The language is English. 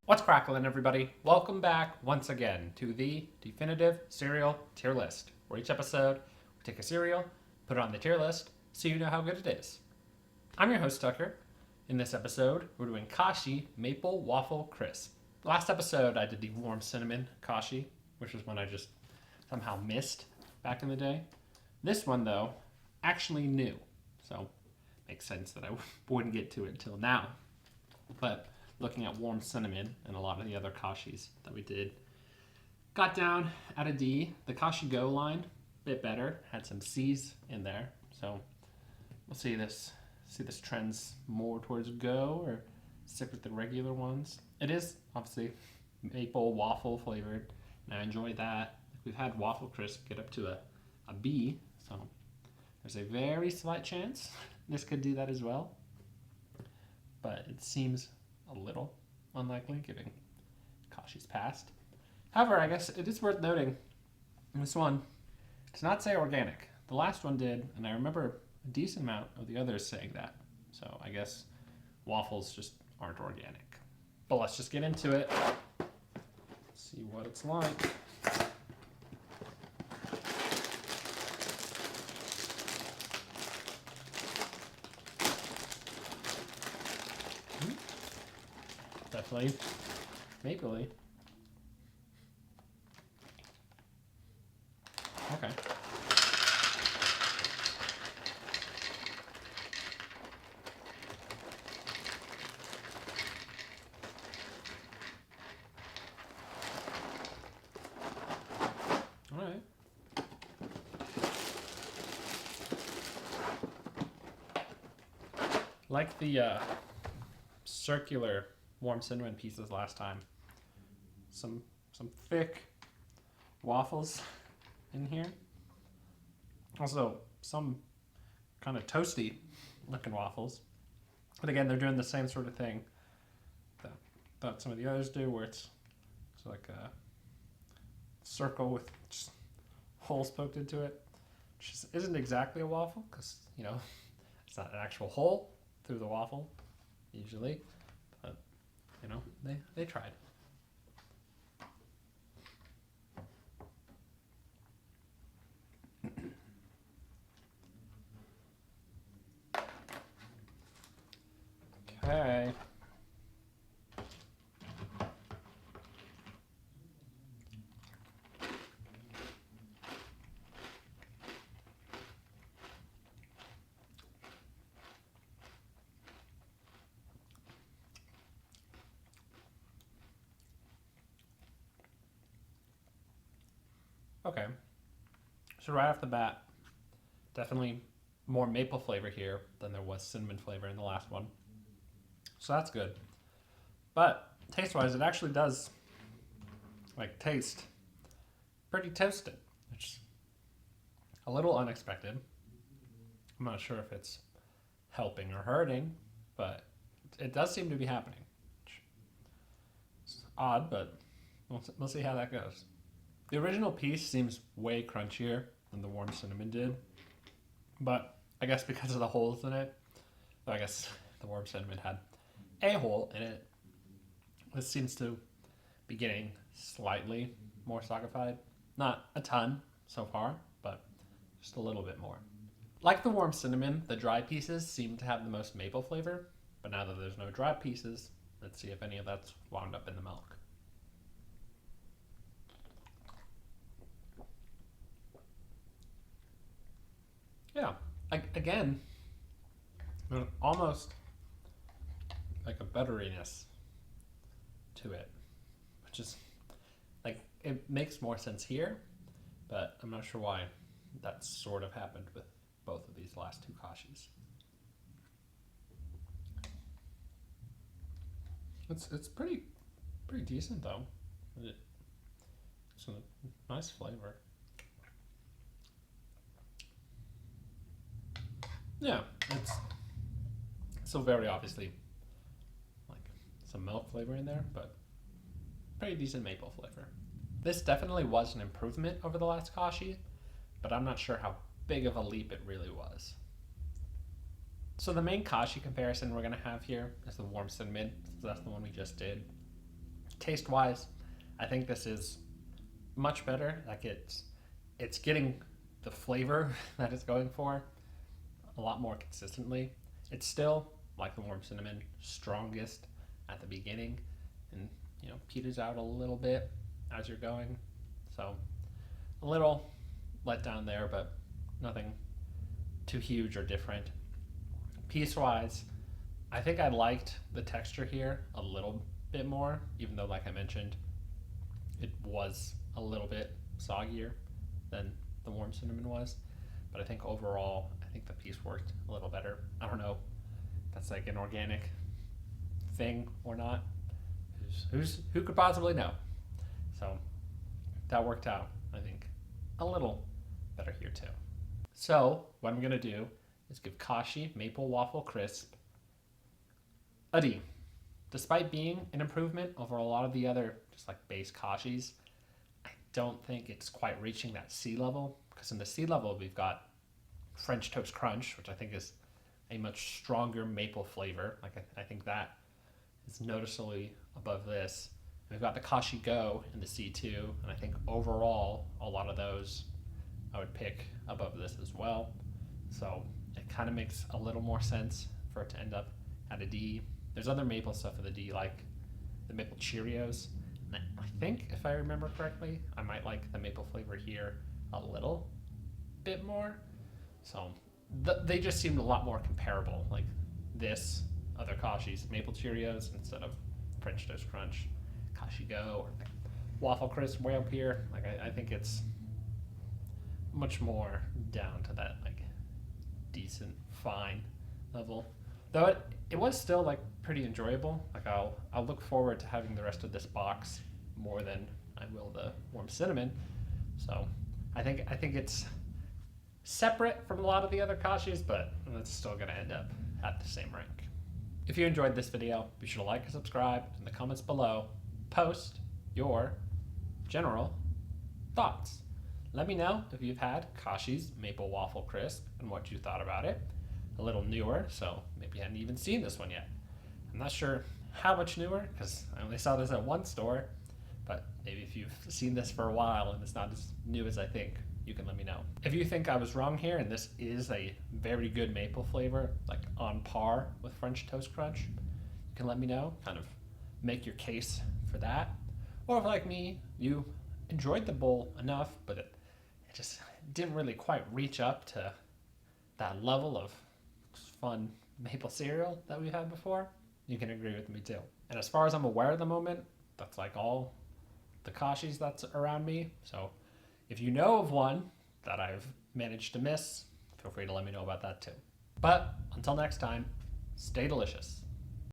What's crackling, everybody? Welcome back once again to the definitive cereal tier list, where each episode we take a cereal, put it on the tier list, so you know how good it is. I'm your host, Tucker. In this episode, we're doing Kashi Maple Waffle Crisp. Last episode, I did the warm cinnamon Kashi, which is one I just somehow missed back in the day. This one, though, actually new, so makes sense that I wouldn't get to it until now. But looking at warm cinnamon and a lot of the other Kashis that we did, got down at a D. The Kashi Go line, a bit better, had some C's in there. So we'll see this trends more towards Go or stick with the regular ones. It is obviously maple waffle flavored, and I enjoy that. We've had Waffle Crisp get up to a B, so there's a very slight chance this could do that as well. But it seems a little unlikely given Kashi's past. However, I guess it is worth noting this one does not say organic. The last one did, and I remember a decent amount of the others saying that. So I guess waffles just aren't organic. But let's just get into it. See what it's like. Definitely mapley. Okay. All right. Like the circular warm cinnamon pieces last time. Some thick waffles in here. Also some kind of toasty looking waffles. But again, they're doing the same sort of thing that some of the others do, where it's like a circle with just holes poked into it, which isn't exactly a waffle because it's not an actual hole through the waffle usually. They tried. Okay. Okay. So right off the bat, definitely more maple flavor here than there was cinnamon flavor in the last one. So that's good. But taste-wise, it actually does taste pretty toasted, which is a little unexpected. I'm not sure if it's helping or hurting, but it does seem to be happening. It's odd, but we'll see how that goes. The original piece seems way crunchier than the warm cinnamon did, but I guess because of the holes in it, I guess the warm cinnamon had a hole in it. This seems to be getting slightly more sockified. Not a ton so far, but just a little bit more. Like the warm cinnamon, the dry pieces seem to have the most maple flavor, but now that there's no dry pieces, let's see if any of that's wound up in the milk. Yeah, again, almost like a butteriness to it, which is it makes more sense here, but I'm not sure why that sort of happened with both of these last two Kashis. It's pretty decent though. It's a nice flavor. Yeah, it's still very obviously some milk flavor in there, but pretty decent maple flavor. This definitely was an improvement over the last Kashi, but I'm not sure how big of a leap it really was. So the main Kashi comparison we're going to have here is the warm cinnamon, since that's the one we just did. taste wise, I think this is much better. Like it's getting the flavor that it's going for a lot more consistently. It's still like the warm cinnamon, strongest at the beginning, and peters out a little bit as you're going. So a little let down there, but nothing too huge or different. Piece wise, I think I liked the texture here a little bit more, even though, like I mentioned, it was a little bit soggier than the warm cinnamon was. But I think overall, I think the piece worked a little better. I don't know if that's like an organic thing or not. Who could possibly know? So that worked out, I think, a little better here too. So what I'm gonna do is give Kashi Maple Waffle Crisp a D. Despite being an improvement over a lot of the other just like base Kashis, I don't think it's quite reaching that C level, because in the C level we've got French Toast Crunch, which I think is a much stronger maple flavor. Like I think that is noticeably above this. And we've got the Kashi Go in the C2, and I think overall a lot of those I would pick above this as well. So it kind of makes a little more sense for it to end up at a D. There's other maple stuff at the D, like the maple Cheerios. And I think, if I remember correctly, I might like the maple flavor here a little bit more. So they just seemed a lot more comparable. Like this, other Kashi's maple Cheerios instead of French Toast Crunch, Kashi Go, or like Waffle Crisp way up here. Like I think it's much more down to that like decent, fine level. Though it was still like pretty enjoyable. Like I'll look forward to having the rest of this box more than I will the warm cinnamon. So I think it's separate from a lot of the other Kashis, but it's still gonna end up at the same rank. If you enjoyed this video, be sure to like and subscribe. In the comments below, post your general thoughts. Let me know if you've had Kashi's Maple Waffle Crisp and what you thought about it. A little newer, so maybe you hadn't even seen this one yet. I'm not sure how much newer, because I only saw this at one store, but maybe if you've seen this for a while and it's not as new as I think, you can let me know. If you think I was wrong here and this is a very good maple flavor, like on par with French Toast Crunch, you can let me know, kind of make your case for that. Or if, like me, you enjoyed the bowl enough, but it just didn't really quite reach up to that level of fun maple cereal that we've had before, you can agree with me too. And as far as I'm aware at the moment, that's like all the Kashis that's around me. So if you know of one that I've managed to miss, feel free to let me know about that too. But until next time, stay delicious.